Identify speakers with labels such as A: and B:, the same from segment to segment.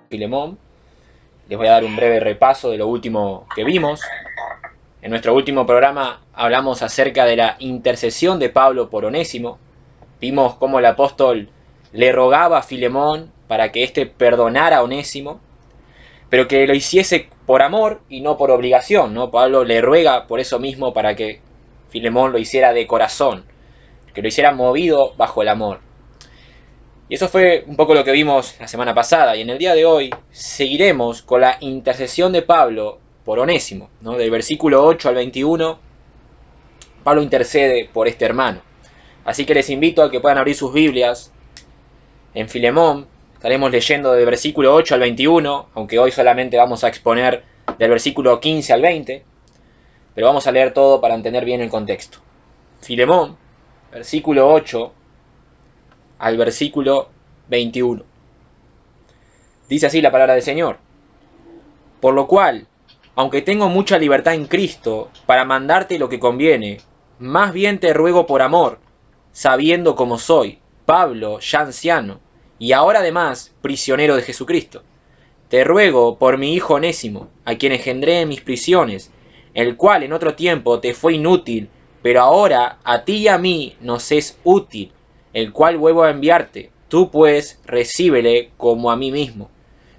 A: Filemón. Les voy a dar un breve repaso de lo último que vimos. En nuestro último programa hablamos acerca de la intercesión de Pablo por Onésimo. Vimos cómo el apóstol le rogaba a Filemón para que éste perdonara a Onésimo, pero que lo hiciese por amor y no por obligación, ¿no? Pablo le ruega por eso mismo para que Filemón lo hiciera de corazón, que lo hiciera movido bajo el amor. Y eso fue un poco lo que vimos la semana pasada, y en el día de hoy seguiremos con la intercesión de Pablo por Onésimo, ¿no? Del versículo 8 al 21, Pablo intercede por este hermano. Así que les invito a que puedan abrir sus Biblias en Filemón. Estaremos leyendo del versículo 8 al 21, aunque hoy solamente vamos a exponer del versículo 15 al 20, pero vamos a leer todo para entender bien el contexto. Filemón, versículo 8 al versículo 21. Dice así la palabra del Señor. Por lo cual, aunque tengo mucha libertad en Cristo para mandarte lo que conviene, más bien te ruego por amor, sabiendo cómo soy, Pablo, ya anciano, y ahora además prisionero de Jesucristo. Te ruego por mi hijo Onésimo, a quien engendré en mis prisiones, el cual en otro tiempo te fue inútil, pero ahora a ti y a mí nos es útil, el cual vuelvo a enviarte. Tú pues recíbele como a mí mismo.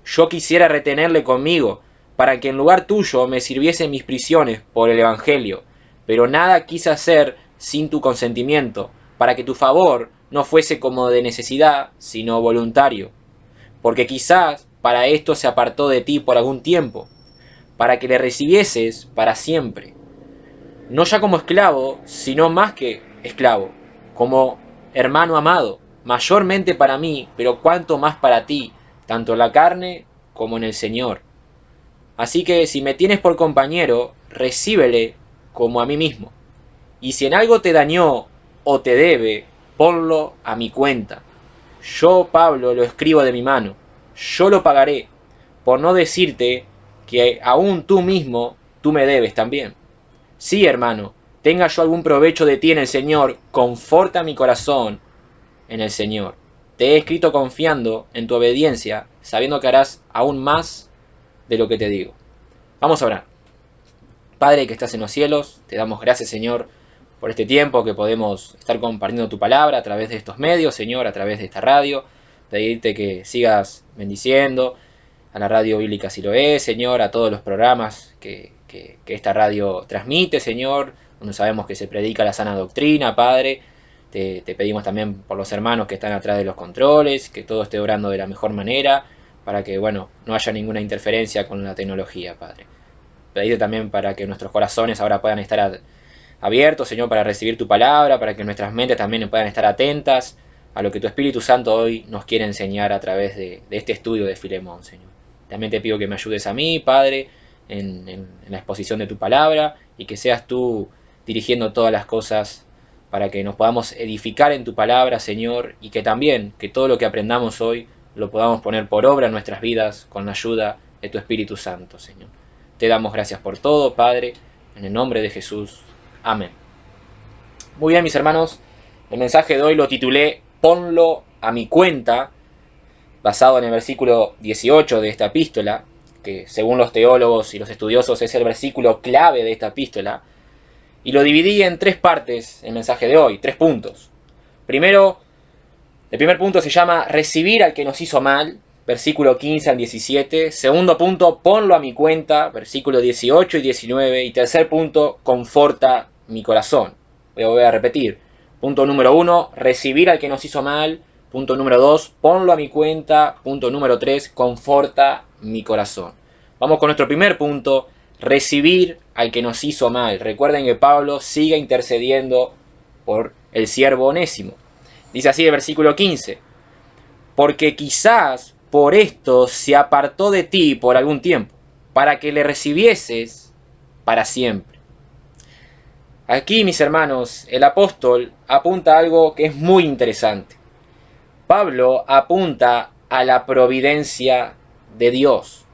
A: Yo quisiera retenerle conmigo, para que en lugar tuyo me sirviese en mis prisiones por el Evangelio, pero nada quise hacer sin tu consentimiento, para que tu favor no fuese como de necesidad, sino voluntario. Porque quizás para esto se apartó de ti por algún tiempo, para que le recibieses para siempre, no ya como esclavo, sino más que esclavo, como hermano amado, mayormente para mí, pero cuanto más para ti, tanto en la carne como en el Señor. Así que si me tienes por compañero, recíbele como a mí mismo. Y si en algo te dañó o te debe, ponlo a mi cuenta. Yo, Pablo, lo escribo de mi mano. Yo lo pagaré, por no decirte que aún tú mismo tú me debes también. Sí, hermano, tenga yo algún provecho de ti en el Señor, conforta mi corazón en el Señor. Te he escrito confiando en tu obediencia, sabiendo que harás aún más de lo que te digo. Vamos a orar. Padre que estás en los cielos, te damos gracias, Señor, por este tiempo que podemos estar compartiendo tu palabra a través de estos medios, Señor, a través de esta radio. Pedirte que sigas bendiciendo a la radio bíblica Siloé, Señor, a todos los programas que esta radio transmite, Señor, donde sabemos que se predica la sana doctrina, Padre. Te pedimos también por los hermanos que están atrás de los controles, que todo esté obrando de la mejor manera, para que, bueno, no haya ninguna interferencia con la tecnología, Padre. Pedirte también para que nuestros corazones ahora puedan estar abiertos, Señor, para recibir tu palabra, para que nuestras mentes también puedan estar atentas a lo que tu Espíritu Santo hoy nos quiere enseñar a través de este estudio de Filemón, Señor. También te pido que me ayudes a mí, Padre, en la exposición de tu palabra, y que seas tú dirigiendo todas las cosas para que nos podamos edificar en tu palabra, Señor, y que también, que todo lo que aprendamos hoy lo podamos poner por obra en nuestras vidas con la ayuda de tu Espíritu Santo, Señor. Te damos gracias por todo, Padre, en el nombre de Jesús. Amén. Muy bien, mis hermanos, el mensaje de hoy lo titulé Ponlo a mi cuenta, basado en el versículo 18 de esta epístola, que según los teólogos y los estudiosos es el versículo clave de esta epístola, y lo dividí en tres partes el mensaje de hoy, 3 puntos. Primero, el primer punto se llama recibir al que nos hizo mal, versículo 15 al 17. Segundo punto, ponlo a mi cuenta, versículo 18 y 19. Y tercer punto, conforta mi corazón. Voy a repetir. Punto número 1, recibir al que nos hizo mal. Punto número 2, ponlo a mi cuenta. Punto número 3, conforta mi corazón. Vamos con nuestro primer punto, recibir al que nos hizo mal. Recuerden que Pablo sigue intercediendo por el siervo Onésimo. Dice así el versículo 15, porque quizás por esto se apartó de ti por algún tiempo, para que le recibieses para siempre. Aquí, mis hermanos, el apóstol apunta a algo que es muy interesante. Pablo apunta a la providencia de Dios.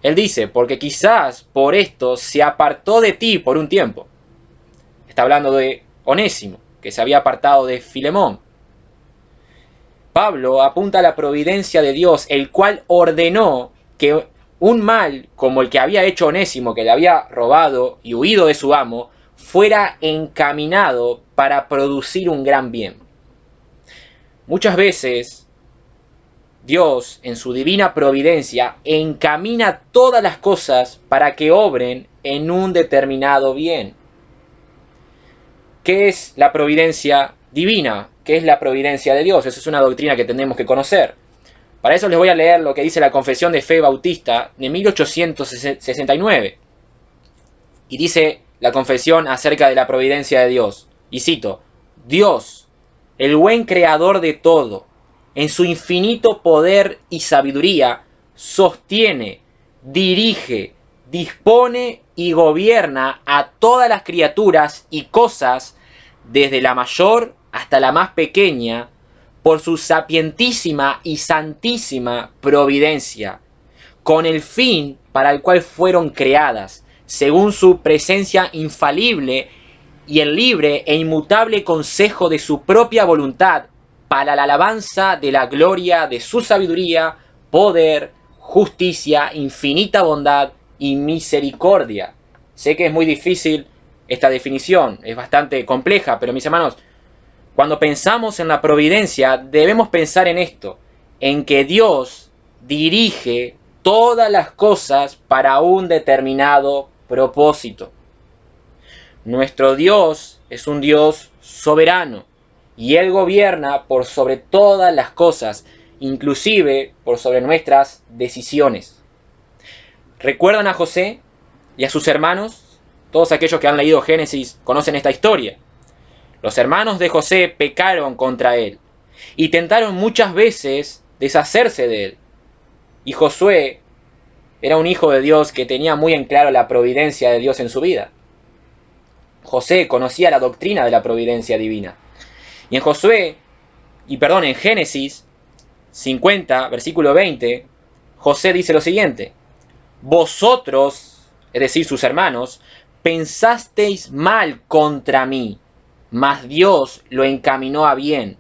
A: Él dice, porque quizás por esto se apartó de ti por un tiempo. Está hablando de Onésimo, que se había apartado de Filemón. Pablo apunta a la providencia de Dios, el cual ordenó que un mal como el que había hecho Onésimo, que le había robado y huido de su amo, fuera encaminado para producir un gran bien. Muchas veces Dios, en su divina providencia, encamina todas las cosas para que obren en un determinado bien. ¿Qué es la providencia divina? ¿Qué es la providencia de Dios? Esa es una doctrina que tenemos que conocer. Para eso les voy a leer lo que dice la Confesión de Fe Bautista de 1869. Y dice la confesión acerca de la providencia de Dios. Y cito: Dios, el buen creador de todo, en su infinito poder y sabiduría, sostiene, dirige, dispone y gobierna a todas las criaturas y cosas, desde la mayor hasta la más pequeña, por su sapientísima y santísima providencia, con el fin para el cual fueron creadas, según su presencia infalible y el libre e inmutable consejo de su propia voluntad, para la alabanza de la gloria de su sabiduría, poder, justicia, infinita bondad y misericordia. Sé que es muy difícil esta definición, es bastante compleja, pero mis hermanos, cuando pensamos en la providencia, debemos pensar en esto, en que Dios dirige todas las cosas para un determinado propósito. Nuestro Dios es un Dios soberano y Él gobierna por sobre todas las cosas, inclusive por sobre nuestras decisiones. ¿Recuerdan a José y a sus hermanos? Todos aquellos que han leído Génesis conocen esta historia. Los hermanos de José pecaron contra él y tentaron muchas veces deshacerse de él. Y Josué era un hijo de Dios que tenía muy en claro la providencia de Dios en su vida. José conocía la doctrina de la providencia divina. Y en Génesis 50, versículo 20, José dice lo siguiente: vosotros, es decir, sus hermanos, pensasteis mal contra mí, mas Dios lo encaminó a bien,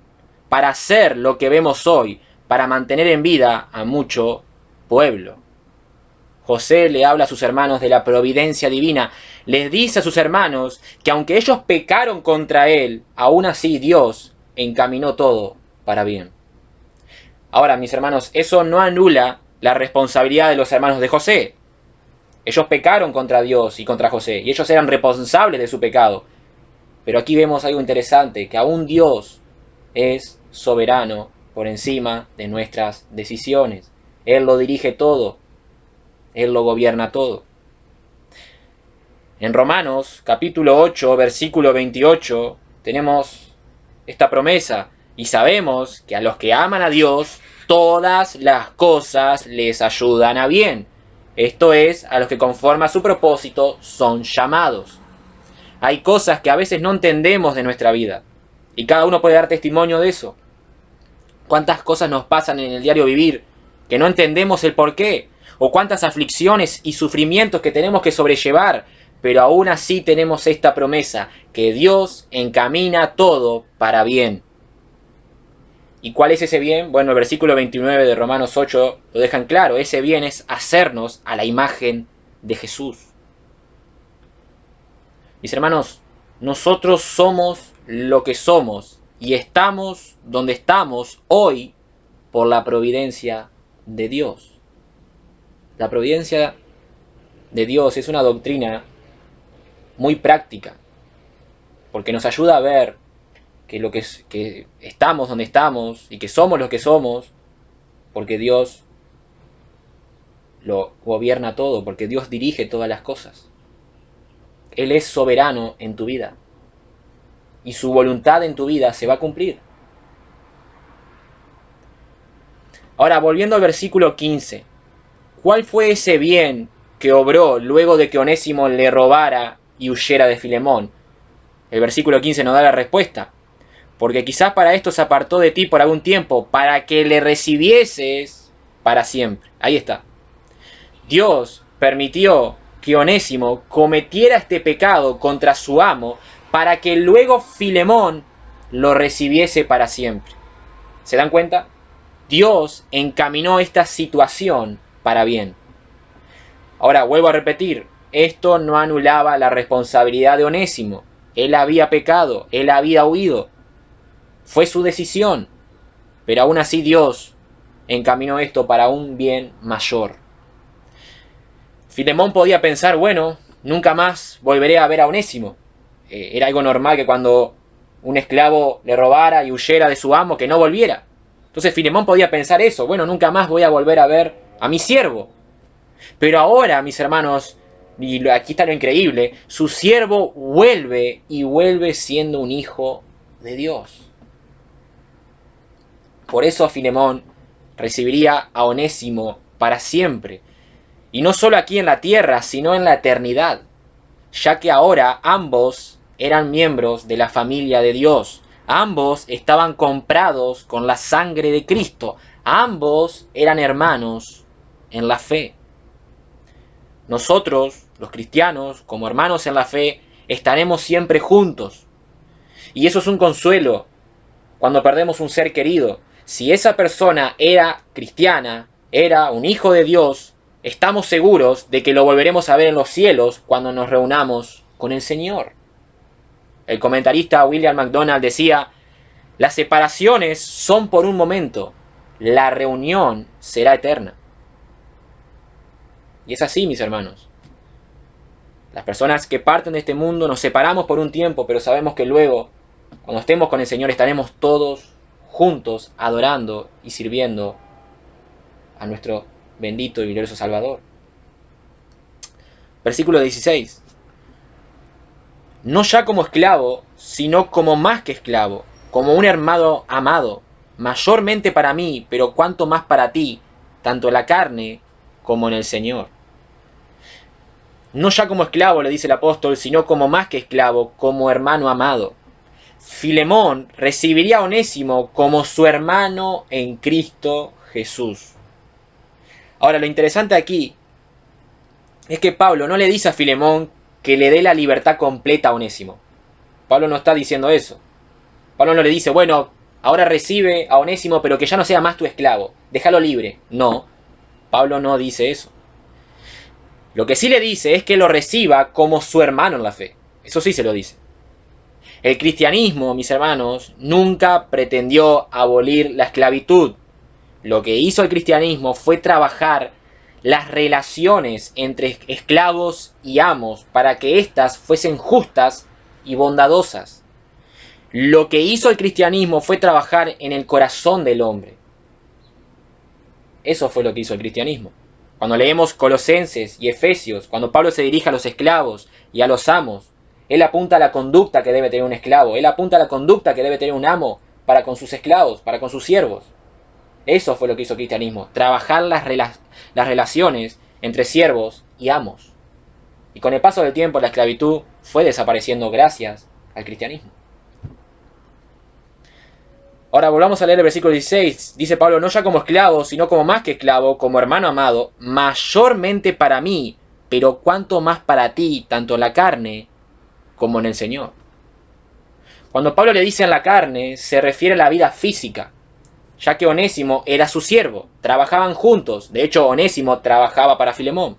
A: para hacer lo que vemos hoy, para mantener en vida a mucho pueblo. José le habla a sus hermanos de la providencia divina, les dice a sus hermanos que aunque ellos pecaron contra él, aún así Dios encaminó todo para bien. Ahora, mis hermanos, eso no anula la responsabilidad de los hermanos de José. Ellos pecaron contra Dios y contra José, y ellos eran responsables de su pecado. Pero aquí vemos algo interesante, que aún Dios es soberano por encima de nuestras decisiones. Él lo dirige todo. Él lo gobierna todo. En Romanos capítulo 8, versículo 28, tenemos esta promesa. Y sabemos que a los que aman a Dios, todas las cosas les ayudan a bien. Esto es, a los que conforme a su propósito son llamados. Hay cosas que a veces no entendemos de nuestra vida. Y cada uno puede dar testimonio de eso. ¿Cuántas cosas nos pasan en el diario vivir que no entendemos el porqué? O cuántas aflicciones y sufrimientos que tenemos que sobrellevar, pero aún así tenemos esta promesa, que Dios encamina todo para bien. ¿Y cuál es ese bien? Bueno, el versículo 29 de Romanos 8 lo dejan claro. Ese bien es hacernos a la imagen de Jesús. Mis hermanos, nosotros somos lo que somos y estamos donde estamos hoy por la providencia de Dios. La providencia de Dios es una doctrina muy práctica, porque nos ayuda a ver que estamos donde estamos y que somos los que somos, porque Dios lo gobierna todo, porque Dios dirige todas las cosas. Él es soberano en tu vida y su voluntad en tu vida se va a cumplir. Ahora, volviendo al versículo 15, ¿cuál fue ese bien que obró luego de que Onésimo le robara y huyera de Filemón? El versículo 15 nos da la respuesta. Porque quizás para esto se apartó de ti por algún tiempo, para que le recibieses para siempre. Ahí está. Dios permitió que Onésimo cometiera este pecado contra su amo, para que luego Filemón lo recibiese para siempre. ¿Se dan cuenta? Dios encaminó esta situación para bien. Ahora, vuelvo a repetir, esto no anulaba la responsabilidad de Onésimo. Él había pecado, él había huido. Fue su decisión. Pero aún así Dios encaminó esto para un bien mayor. Filemón podía pensar, bueno, nunca más volveré a ver a Onésimo. Era algo normal que cuando un esclavo le robara y huyera de su amo, que no volviera. Entonces Filemón podía pensar eso, bueno, nunca más voy a volver a ver a mi siervo. Pero ahora, mis hermanos, y aquí está lo increíble, su siervo vuelve y vuelve siendo un hijo de Dios. Por eso Filemón recibiría a Onésimo para siempre. Y no solo aquí en la tierra, sino en la eternidad, ya que ahora ambos eran miembros de la familia de Dios. Ambos estaban comprados con la sangre de Cristo. Ambos eran hermanos en la fe. Nosotros, los cristianos, como hermanos en la fe, estaremos siempre juntos. Y eso es un consuelo cuando perdemos un ser querido. Si esa persona era cristiana, era un hijo de Dios, estamos seguros de que lo volveremos a ver en los cielos cuando nos reunamos con el Señor. El comentarista William MacDonald decía, las separaciones son por un momento, la reunión será eterna. Y es así, mis hermanos. Las personas que parten de este mundo nos separamos por un tiempo, pero sabemos que luego, cuando estemos con el Señor, estaremos todos juntos adorando y sirviendo a nuestro bendito y glorioso Salvador. Versículo 16. No ya como esclavo, sino como más que esclavo, como un hermano amado, mayormente para mí, pero cuanto más para ti, tanto en la carne como en el Señor. No ya como esclavo, le dice el apóstol, sino como más que esclavo, como hermano amado. Filemón recibiría a Onésimo como su hermano en Cristo Jesús. Ahora, lo interesante aquí es que Pablo no le dice a Filemón que le dé la libertad completa a Onésimo. Pablo no está diciendo eso. Pablo no le dice, bueno, ahora recibe a Onésimo, pero que ya no sea más tu esclavo. Déjalo libre. No, Pablo no dice eso. Lo que sí le dice es que lo reciba como su hermano en la fe. Eso sí se lo dice. El cristianismo, mis hermanos, nunca pretendió abolir la esclavitud. Lo que hizo el cristianismo fue trabajar las relaciones entre esclavos y amos para que éstas fuesen justas y bondadosas. Lo que hizo el cristianismo fue trabajar en el corazón del hombre. Eso fue lo que hizo el cristianismo. Cuando leemos Colosenses y Efesios, cuando Pablo se dirige a los esclavos y a los amos, él apunta a la conducta que debe tener un esclavo, él apunta a la conducta que debe tener un amo para con sus esclavos, para con sus siervos. Eso fue lo que hizo el cristianismo, trabajar las relaciones entre siervos y amos. Y con el paso del tiempo la esclavitud fue desapareciendo gracias al cristianismo. Ahora volvamos a leer el versículo 16. Dice Pablo, no ya como esclavo, sino como más que esclavo, como hermano amado, mayormente para mí, pero cuanto más para ti, tanto en la carne como en el Señor. Cuando Pablo le dice en la carne, se refiere a la vida física, ya que Onésimo era su siervo, trabajaban juntos, de hecho Onésimo trabajaba para Filemón.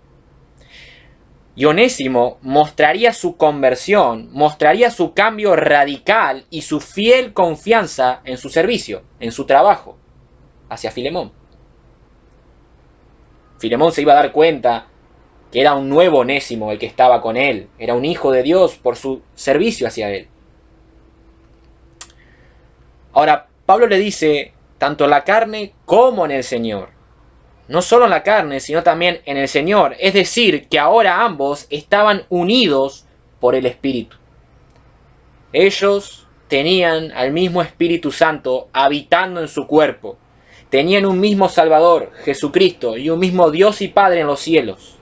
A: Y Onésimo mostraría su conversión, mostraría su cambio radical y su fiel confianza en su servicio, en su trabajo, hacia Filemón. Filemón se iba a dar cuenta que era un nuevo Onésimo el que estaba con él, era un hijo de Dios por su servicio hacia él. Ahora, Pablo le dice, tanto en la carne como en el Señor. No solo en la carne, sino también en el Señor. Es decir, que ahora ambos estaban unidos por el Espíritu. Ellos tenían al mismo Espíritu Santo habitando en su cuerpo. Tenían un mismo Salvador, Jesucristo, y un mismo Dios y Padre en los cielos.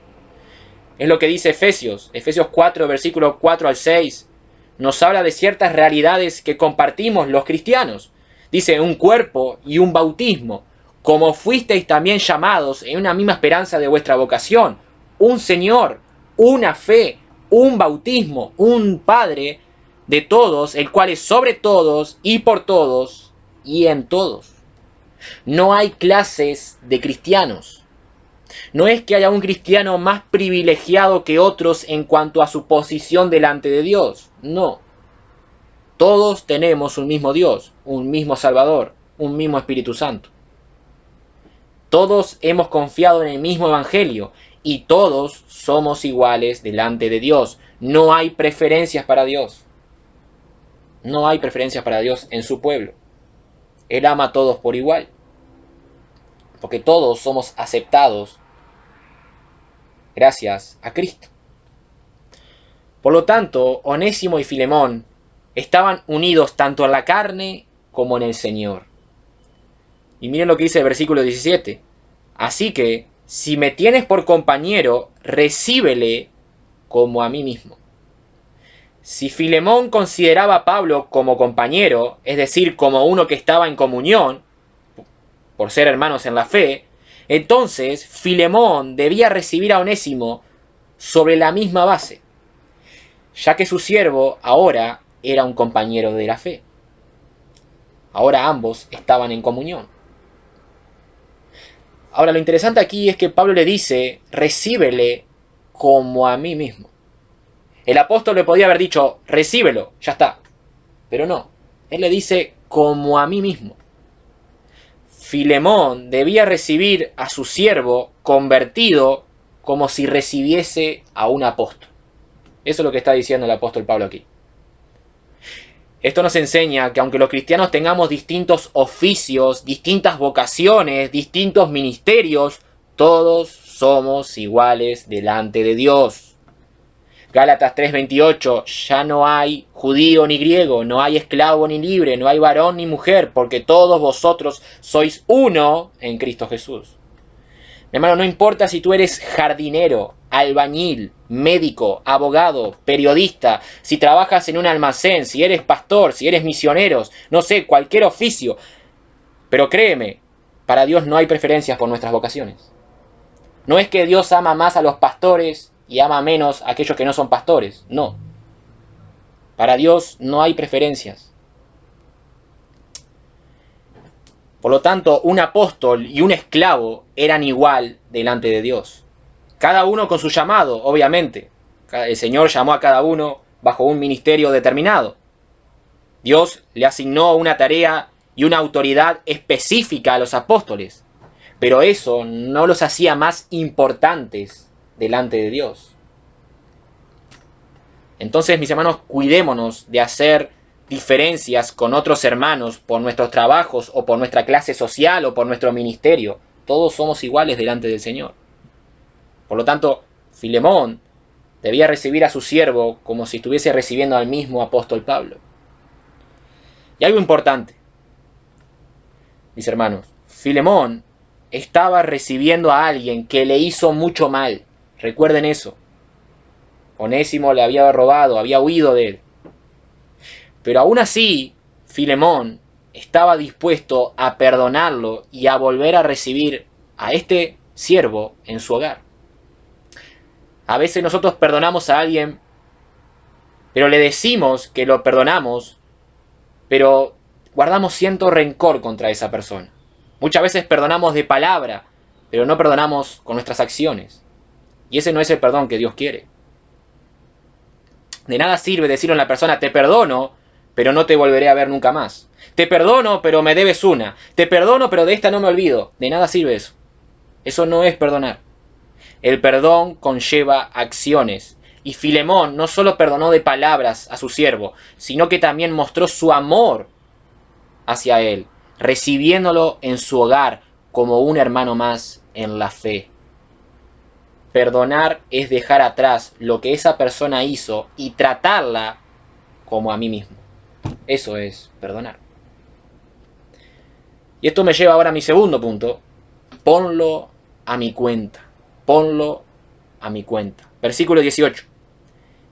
A: Es lo que dice Efesios 4, versículos 4 al 6. Nos habla de ciertas realidades que compartimos los cristianos. Dice, un cuerpo y un bautismo, como fuisteis también llamados en una misma esperanza de vuestra vocación. Un Señor, una fe, un bautismo, un Padre de todos, el cual es sobre todos y por todos y en todos. No hay clases de cristianos. No es que haya un cristiano más privilegiado que otros en cuanto a su posición delante de Dios. No. Todos tenemos un mismo Dios, un mismo Salvador, un mismo Espíritu Santo. Todos hemos confiado en el mismo Evangelio y todos somos iguales delante de Dios. No hay preferencias para Dios. No hay preferencias para Dios en su pueblo. Él ama a todos por igual. Porque todos somos aceptados gracias a Cristo. Por lo tanto, Onésimo y Filemón estaban unidos tanto en la carne como en el Señor. Y miren lo que dice el versículo 17. Así que, si me tienes por compañero, recíbele como a mí mismo. Si Filemón consideraba a Pablo como compañero, es decir, como uno que estaba en comunión, por ser hermanos en la fe, entonces Filemón debía recibir a Onésimo sobre la misma base, ya que su siervo ahora era un compañero de la fe. Ahora ambos estaban en comunión. Ahora, lo interesante aquí es que Pablo le dice, recíbele como a mí mismo. El apóstol le podía haber dicho, recíbelo, ya está. Pero no, él le dice, como a mí mismo. Filemón debía recibir a su siervo convertido como si recibiese a un apóstol. Eso es lo que está diciendo el apóstol Pablo aquí. Esto nos enseña que aunque los cristianos tengamos distintos oficios, distintas vocaciones, distintos ministerios, todos somos iguales delante de Dios. Gálatas 3:28, ya no hay judío ni griego, no hay esclavo ni libre, no hay varón ni mujer, porque todos vosotros sois uno en Cristo Jesús. Mi hermano, no importa si tú eres jardinero, albañil, médico, abogado, periodista, si trabajas en un almacén, si eres pastor, si eres misionero, no sé, cualquier oficio. Pero créeme, para Dios no hay preferencias por nuestras vocaciones. No es que Dios ama más a los pastores y ama menos a aquellos que no son pastores. No. Para Dios no hay preferencias. Por lo tanto, un apóstol y un esclavo eran igual delante de Dios. Cada uno con su llamado, obviamente. El Señor llamó a cada uno bajo un ministerio determinado. Dios le asignó una tarea y una autoridad específica a los apóstoles. Pero eso no los hacía más importantes delante de Dios. Entonces, mis hermanos, cuidémonos de hacer diferencias con otros hermanos por nuestros trabajos o por nuestra clase social o por nuestro ministerio. Todos somos iguales delante del Señor. Por lo tanto, Filemón debía recibir a su siervo como si estuviese recibiendo al mismo apóstol Pablo. Y algo importante, mis hermanos, Filemón estaba recibiendo a alguien que le hizo mucho mal. Recuerden eso. Onésimo le había robado, había huido de él. Pero aún así, Filemón estaba dispuesto a perdonarlo y a volver a recibir a este siervo en su hogar. A veces nosotros perdonamos a alguien, pero le decimos que lo perdonamos, pero guardamos cierto rencor contra esa persona. Muchas veces perdonamos de palabra, pero no perdonamos con nuestras acciones. Y ese no es el perdón que Dios quiere. De nada sirve decirle a la persona, te perdono, pero no te volveré a ver nunca más. Te perdono, pero me debes una. Te perdono, pero de esta no me olvido. De nada sirve eso. Eso no es perdonar. El perdón conlleva acciones. Y Filemón no solo perdonó de palabras a su siervo, sino que también mostró su amor hacia él, recibiéndolo en su hogar como un hermano más en la fe. Perdonar es dejar atrás lo que esa persona hizo y tratarla como a mí mismo. Eso es perdonar. Y esto me lleva ahora a mi segundo punto. Ponlo a mi cuenta. Ponlo a mi cuenta. Versículo 18.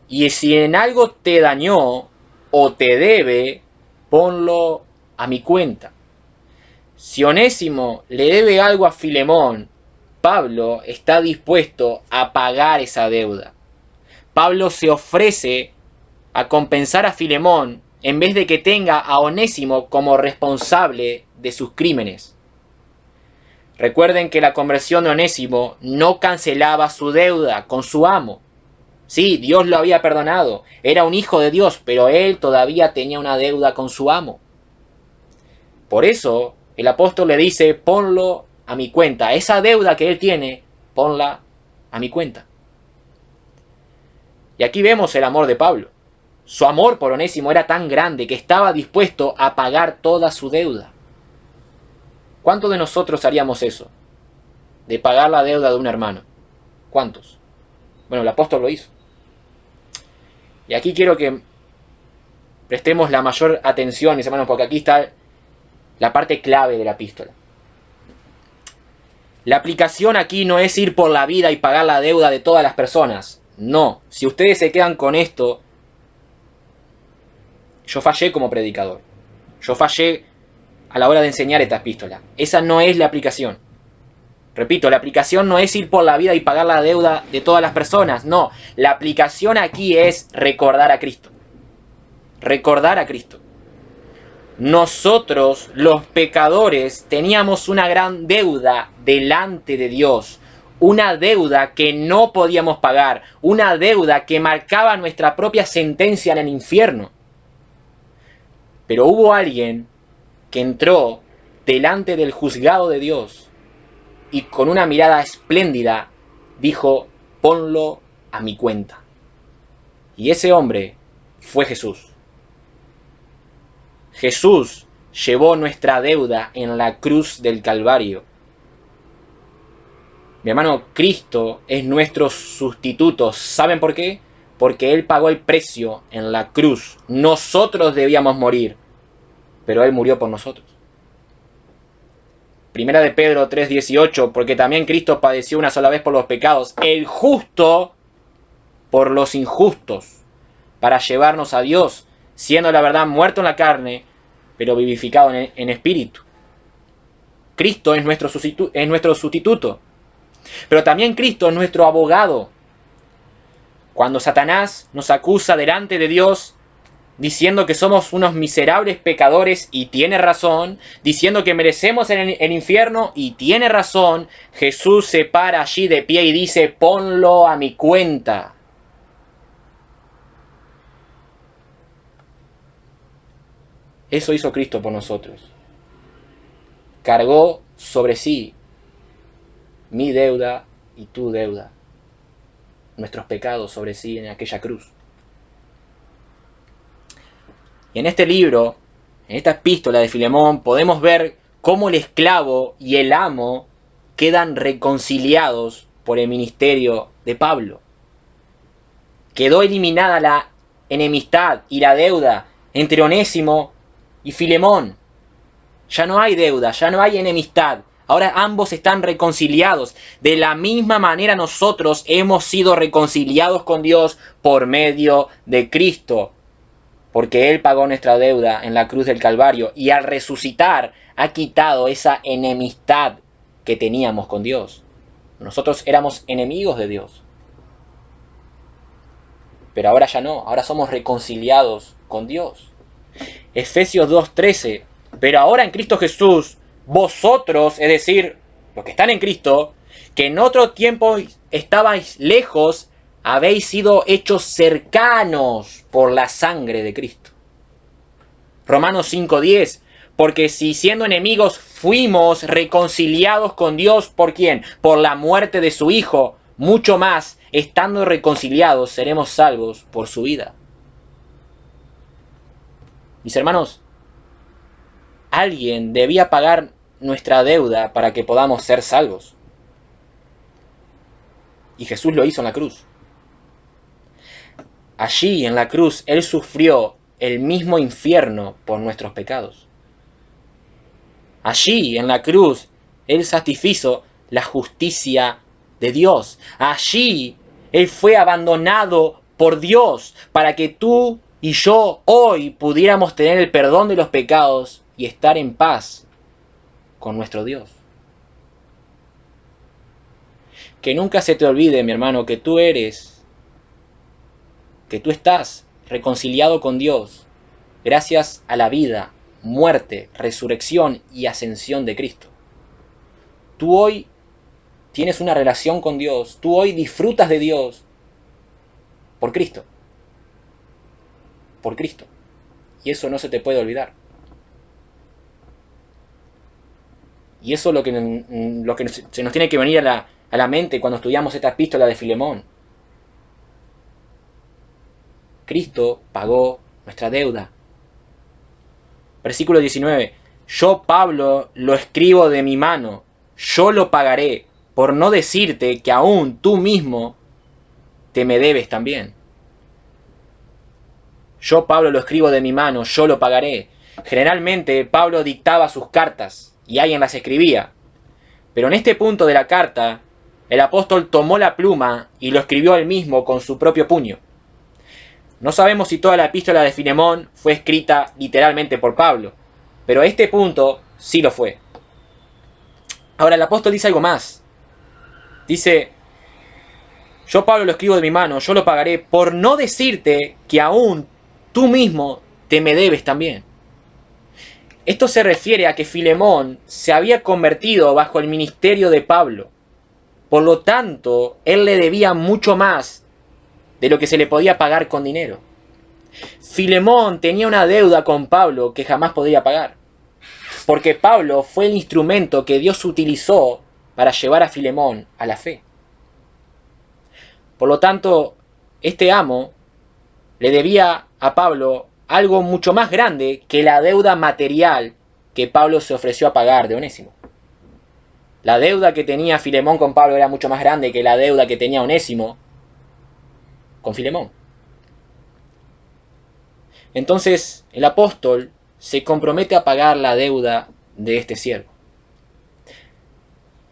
A: Y si en algo te dañó o te debe, ponlo a mi cuenta. Si Onésimo le debe algo a Filemón, Pablo está dispuesto a pagar esa deuda. Pablo se ofrece a compensar a Filemón en vez de que tenga a Onésimo como responsable de sus crímenes. Recuerden que la conversión de Onésimo no cancelaba su deuda con su amo. Sí, Dios lo había perdonado, era un hijo de Dios, pero él todavía tenía una deuda con su amo. Por eso el apóstol le dice, ponlo a mi cuenta. Esa deuda que él tiene, ponla a mi cuenta. Y aquí vemos el amor de Pablo. Su amor por Onésimo era tan grande que estaba dispuesto a pagar toda su deuda. ¿Cuántos de nosotros haríamos eso? De pagar la deuda de un hermano. ¿Cuántos? Bueno, el apóstol lo hizo. Y aquí quiero que prestemos la mayor atención, mis hermanos, porque aquí está la parte clave de la epístola. La aplicación aquí no es ir por la vida y pagar la deuda de todas las personas. No, si ustedes se quedan con esto, yo fallé como predicador. Yo fallé a la hora de enseñar esta epístola. Esa no es la aplicación. Repito, la aplicación no es ir por la vida y pagar la deuda de todas las personas. No, la aplicación aquí es recordar a Cristo. Recordar a Cristo. Nosotros, los pecadores, teníamos una gran deuda delante de Dios. Una deuda que no podíamos pagar. Una deuda que marcaba nuestra propia sentencia en el infierno. Pero hubo alguien que entró delante del juzgado de Dios y con una mirada espléndida dijo, ponlo a mi cuenta. Y ese hombre fue Jesús. Jesús llevó nuestra deuda en la cruz del Calvario. Mi hermano, Cristo es nuestro sustituto. ¿Saben por qué? Porque Él pagó el precio en la cruz. Nosotros debíamos morir, pero Él murió por nosotros. Primera de Pedro 3:18, porque también Cristo padeció una sola vez por los pecados, el justo por los injustos, para llevarnos a Dios, siendo la verdad muerto en la carne, pero vivificado en espíritu. Cristo es nuestro sustituto, pero también Cristo es nuestro abogado. Cuando Satanás nos acusa delante de Dios, diciendo que somos unos miserables pecadores, y tiene razón, diciendo que merecemos el infierno, y tiene razón, Jesús se para allí de pie y dice, ponlo a mi cuenta. Eso hizo Cristo por nosotros. Cargó sobre sí mi deuda y tu deuda, nuestros pecados sobre sí en aquella cruz. Y en este libro, en esta epístola de Filemón, podemos ver cómo el esclavo y el amo quedan reconciliados por el ministerio de Pablo. Quedó eliminada la enemistad y la deuda entre Onésimo y Filemón. Ya no hay deuda, ya no hay enemistad. Ahora ambos están reconciliados. De la misma manera nosotros hemos sido reconciliados con Dios por medio de Cristo. Porque Él pagó nuestra deuda en la cruz del Calvario y al resucitar ha quitado esa enemistad que teníamos con Dios. Nosotros éramos enemigos de Dios. Pero ahora ya no, ahora somos reconciliados con Dios. Efesios 2:13, pero ahora en Cristo Jesús, vosotros, es decir, los que están en Cristo, que en otro tiempo estabais lejos, habéis sido hechos cercanos por la sangre de Cristo. Romanos 5:10, porque si siendo enemigos fuimos reconciliados con Dios, ¿por quién? Por la muerte de su Hijo, mucho más, estando reconciliados, seremos salvos por su vida. Mis hermanos, alguien debía pagar nuestra deuda para que podamos ser salvos. Y Jesús lo hizo en la cruz. Allí en la cruz Él sufrió el mismo infierno por nuestros pecados. Allí en la cruz Él satisfizo la justicia de Dios. Allí Él fue abandonado por Dios para que tú y yo hoy pudiéramos tener el perdón de los pecados y estar en paz con nuestro Dios. Que nunca se te olvide, mi hermano, que tú estás reconciliado con Dios gracias a la vida, muerte, resurrección y ascensión de Cristo. Tú hoy tienes una relación con Dios, tú hoy disfrutas de Dios por Cristo. Por Cristo. Y eso no se te puede olvidar. Y eso es lo que se nos tiene que venir a la mente cuando estudiamos esta epístola de Filemón. Cristo pagó nuestra deuda. Versículo 19. Yo, Pablo, lo escribo de mi mano. Yo lo pagaré, por no decirte que aún tú mismo te me debes también. Yo, Pablo, lo escribo de mi mano. Yo lo pagaré. Generalmente, Pablo dictaba sus cartas y alguien las escribía. Pero en este punto de la carta, el apóstol tomó la pluma y lo escribió él mismo con su propio puño. No sabemos si toda la epístola de Filemón fue escrita literalmente por Pablo, pero este punto sí lo fue. Ahora el apóstol dice algo más. Dice, yo Pablo lo escribo de mi mano, yo lo pagaré, por no decirte que aún tú mismo te me debes también. Esto se refiere a que Filemón se había convertido bajo el ministerio de Pablo. Por lo tanto, él le debía mucho más de lo que se le podía pagar con dinero. Filemón tenía una deuda con Pablo que jamás podría pagar, porque Pablo fue el instrumento que Dios utilizó para llevar a Filemón a la fe. Por lo tanto, este amo le debía a Pablo algo mucho más grande que la deuda material que Pablo se ofreció a pagar de Onésimo. La deuda que tenía Filemón con Pablo era mucho más grande que la deuda que tenía Onésimo con Filemón. Entonces el apóstol se compromete a pagar la deuda de este siervo.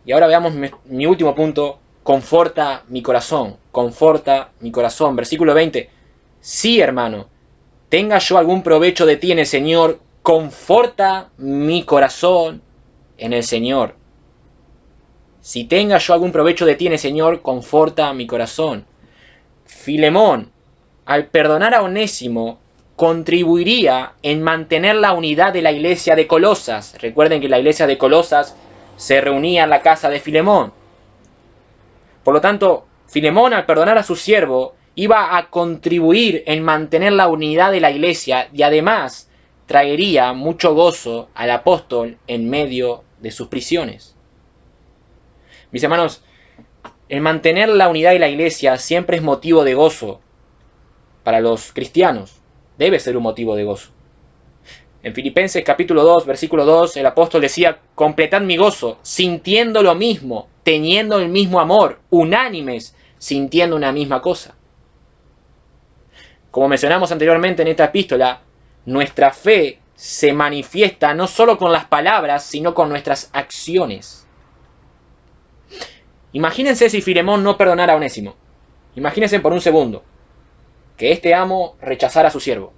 A: Y ahora veamos mi último punto. Conforta mi corazón. Conforta mi corazón. Versículo 20. Sí, hermano, tenga yo algún provecho de ti en el Señor, conforta mi corazón en el Señor. Si tenga yo algún provecho de ti en el Señor, conforta mi corazón. Filemón, al perdonar a Onésimo, contribuiría en mantener la unidad de la iglesia de Colosas. Recuerden que la iglesia de Colosas se reunía en la casa de Filemón. Por lo tanto, Filemón, al perdonar a su siervo, iba a contribuir en mantener la unidad de la iglesia y además traería mucho gozo al apóstol en medio de sus prisiones. Mis hermanos, el mantener la unidad de la iglesia siempre es motivo de gozo para los cristianos. Debe ser un motivo de gozo. En Filipenses capítulo 2, versículo 2, el apóstol decía, completad mi gozo, sintiendo lo mismo, teniendo el mismo amor, unánimes, sintiendo una misma cosa. Como mencionamos anteriormente en esta epístola, nuestra fe se manifiesta no solo con las palabras, sino con nuestras acciones. Imagínense si Filemón no perdonara a Onésimo. Imagínense por un segundo que este amo rechazara a su siervo.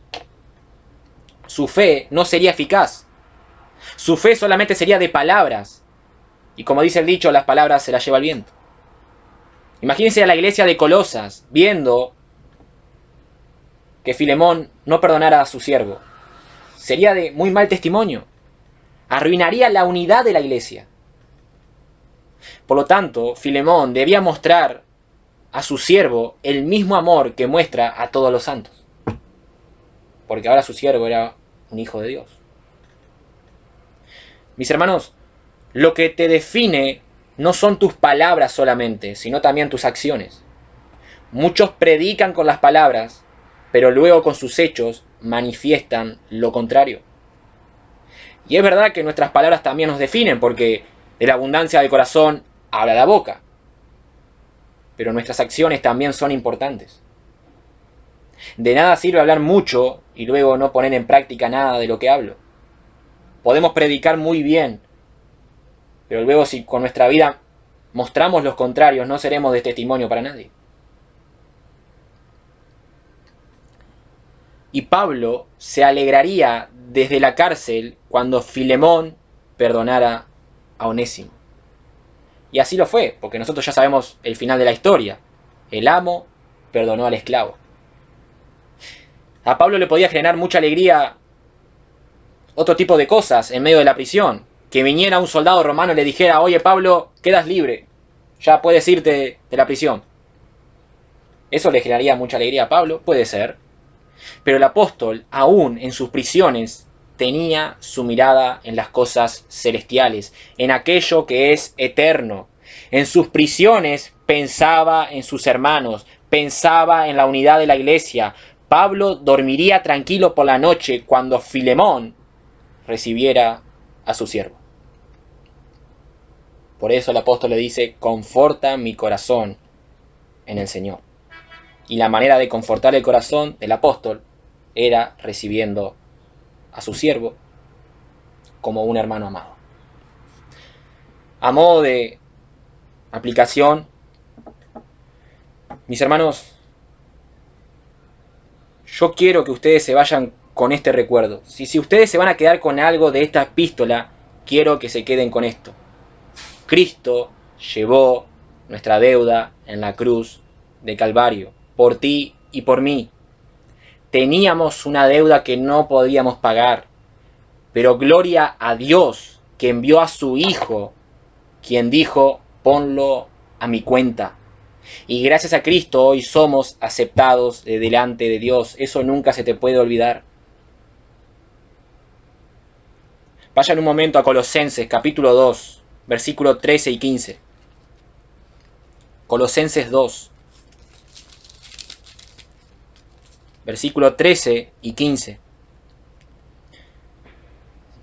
A: Su fe no sería eficaz. Su fe solamente sería de palabras. Y como dice el dicho, las palabras se las lleva el viento. Imagínense a la iglesia de Colosas viendo que Filemón no perdonara a su siervo. Sería de muy mal testimonio. Arruinaría la unidad de la iglesia. Por lo tanto, Filemón debía mostrar a su siervo el mismo amor que muestra a todos los santos. Porque ahora su siervo era un hijo de Dios. Mis hermanos, lo que te define no son tus palabras solamente, sino también tus acciones. Muchos predican con las palabras, pero luego con sus hechos manifiestan lo contrario. Y es verdad que nuestras palabras también nos definen, porque de la abundancia del corazón habla la boca. Pero nuestras acciones también son importantes. De nada sirve hablar mucho y luego no poner en práctica nada de lo que hablo. Podemos predicar muy bien, pero luego si con nuestra vida mostramos los contrarios, no seremos de testimonio para nadie. Y Pablo se alegraría desde la cárcel cuando Filemón perdonara a Onésimo. Y así lo fue, porque nosotros ya sabemos el final de la historia. El amo perdonó al esclavo. A Pablo le podía generar mucha alegría otro tipo de cosas en medio de la prisión. que viniera un soldado romano y le dijera: oye Pablo, quedas libre, ya puedes irte de la prisión. ¿Eso le generaría mucha alegría a Pablo? Puede ser. Pero el apóstol, aún en sus prisiones, tenía su mirada en las cosas celestiales, en aquello que es eterno. En sus prisiones pensaba en sus hermanos, pensaba en la unidad de la iglesia. Pablo dormiría tranquilo por la noche cuando Filemón recibiera a su siervo. Por eso el apóstol le dice: conforta mi corazón en el Señor. Y la manera de confortar el corazón del apóstol era recibiendo a su siervo como un hermano amado. A modo de aplicación, mis hermanos, yo quiero que ustedes se vayan con este recuerdo. Si ustedes se van a quedar con algo de esta epístola, quiero que se queden con esto. Cristo llevó nuestra deuda en la cruz de Calvario, por ti y por mí. Teníamos una deuda que no podíamos pagar, pero gloria a Dios que envió a su Hijo, quien dijo: ponlo a mi cuenta. Y gracias a Cristo hoy somos aceptados delante de Dios. Eso nunca se te puede olvidar. Vayan un momento a Colosenses capítulo 2, versículos 13 y 15. Colosenses 2, versículos 13 y 15.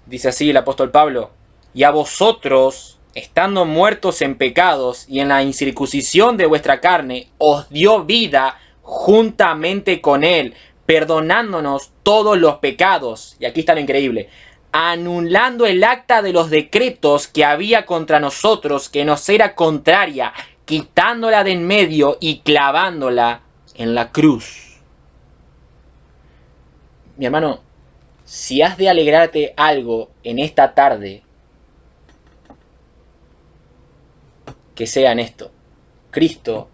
A: Dice así el apóstol Pablo: y a vosotros, estando muertos en pecados y en la incircuncisión de vuestra carne, os dio vida juntamente con él, perdonándonos todos los pecados. Y aquí está lo increíble: anulando el acta de los decretos que había contra nosotros, que nos era contraria, quitándola de en medio y clavándola en la cruz. Mi hermano, si has de alegrarte algo en esta tarde, que sea en esto: Cristo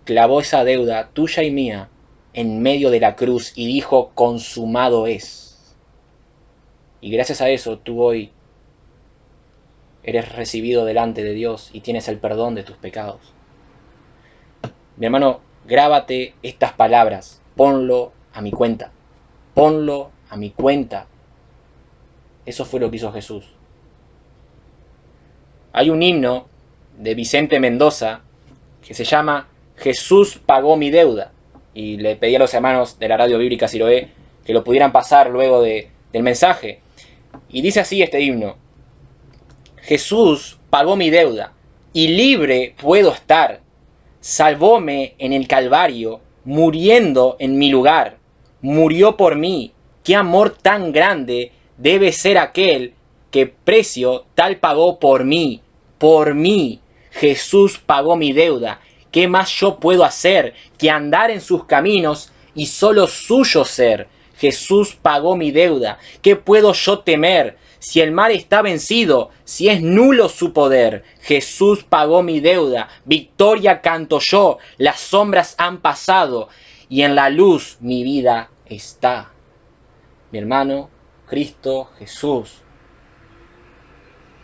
A: clavó esa deuda tuya y mía en medio de la cruz y dijo: consumado es. Y gracias a eso tú hoy eres recibido delante de Dios y tienes el perdón de tus pecados. Mi hermano, grábate estas palabras: ponlo a mi cuenta, ponlo a mi cuenta. Eso fue lo que hizo Jesús. Hay un himno de Vicente Mendoza que se llama Jesús pagó mi deuda, y le pedí a los hermanos de la Radio Bíblica Siloé que lo pudieran pasar luego del mensaje. Y dice así este himno: Jesús pagó mi deuda y libre puedo estar, salvóme en el Calvario, muriendo en mi lugar, murió por mí. Qué amor tan grande debe ser aquel que precio tal pagó por mí. Por mí Jesús pagó mi deuda. ¿Qué más yo puedo hacer que andar en sus caminos y solo suyo ser? Jesús pagó mi deuda. ¿Qué puedo yo temer? Si el mal está vencido, si es nulo su poder. Jesús pagó mi deuda. Victoria canto yo. Las sombras han pasado y en la luz mi vida está. Mi hermano, Cristo Jesús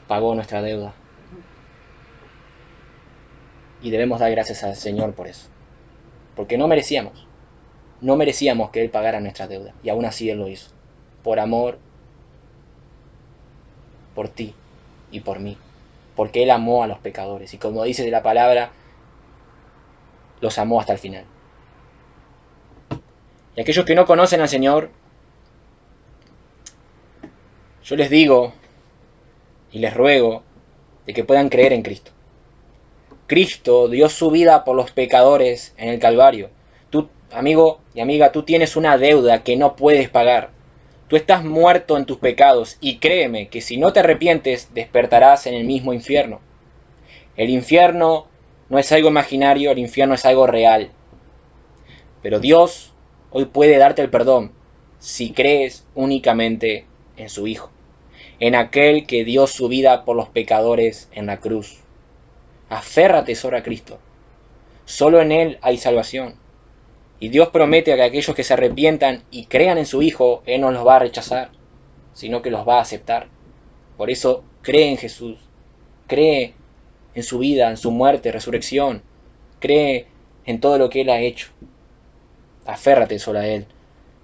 A: pagó nuestra deuda. Y debemos dar gracias al Señor por eso. Porque no merecíamos que Él pagara nuestra deuda. Y aún así Él lo hizo. Por amor, por ti y por mí. Porque Él amó a los pecadores. Y como dice la palabra, los amó hasta el final. Y aquellos que no conocen al Señor, yo les digo y les ruego de que puedan creer en Cristo. Cristo dio su vida por los pecadores en el Calvario. Tú, amigo y amiga, tú tienes una deuda que no puedes pagar. Tú estás muerto en tus pecados y créeme que si no te arrepientes despertarás en el mismo infierno. El infierno no es algo imaginario, el infierno es algo real. Pero Dios hoy puede darte el perdón si crees únicamente en su Hijo, en aquel que dio su vida por los pecadores en la cruz. Aférrate solo a Cristo. Solo en Él hay salvación. Y Dios promete que aquellos que se arrepientan y crean en su Hijo, Él no los va a rechazar, sino que los va a aceptar. Por eso cree en Jesús, cree en su vida, en su muerte, resurrección, cree en todo lo que Él ha hecho. Aférrate solo a Él.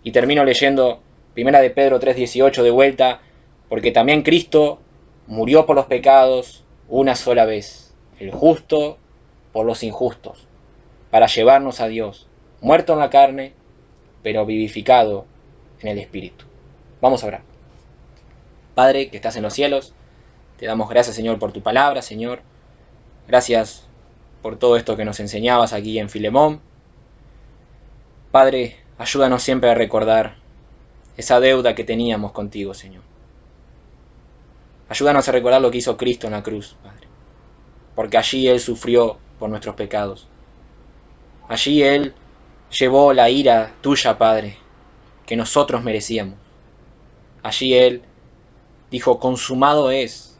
A: Y termino leyendo 1 de Pedro 3:18 de vuelta, porque también Cristo murió por los pecados una sola vez, el justo por los injustos, para llevarnos a Dios, muerto en la carne, pero vivificado en el Espíritu. Vamos a orar. Padre, que estás en los cielos, te damos gracias, Señor, por tu palabra, Señor. Gracias por todo esto que nos enseñabas aquí en Filemón. Padre, ayúdanos siempre a recordar esa deuda que teníamos contigo, Señor. Ayúdanos a recordar lo que hizo Cristo en la cruz, Padre. Porque allí Él sufrió por nuestros pecados. Allí Él llevó la ira tuya, Padre, que nosotros merecíamos. Allí Él dijo, consumado es.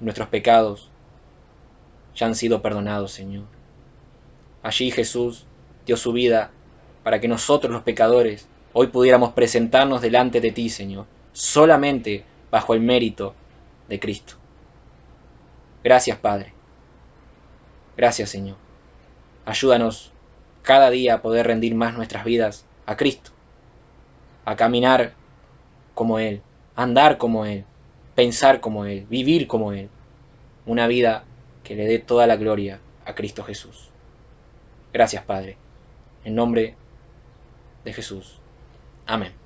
A: Nuestros pecados ya han sido perdonados, Señor. Allí Jesús dio su vida para que nosotros los pecadores hoy pudiéramos presentarnos delante de ti, Señor, solamente bajo el mérito de Cristo. Gracias, Padre. Gracias, Señor. Ayúdanos cada día a poder rendir más nuestras vidas a Cristo, a caminar como Él, andar como Él, pensar como Él, vivir como Él. Una vida que le dé toda la gloria a Cristo Jesús. Gracias, Padre. En nombre de Jesús. Amén.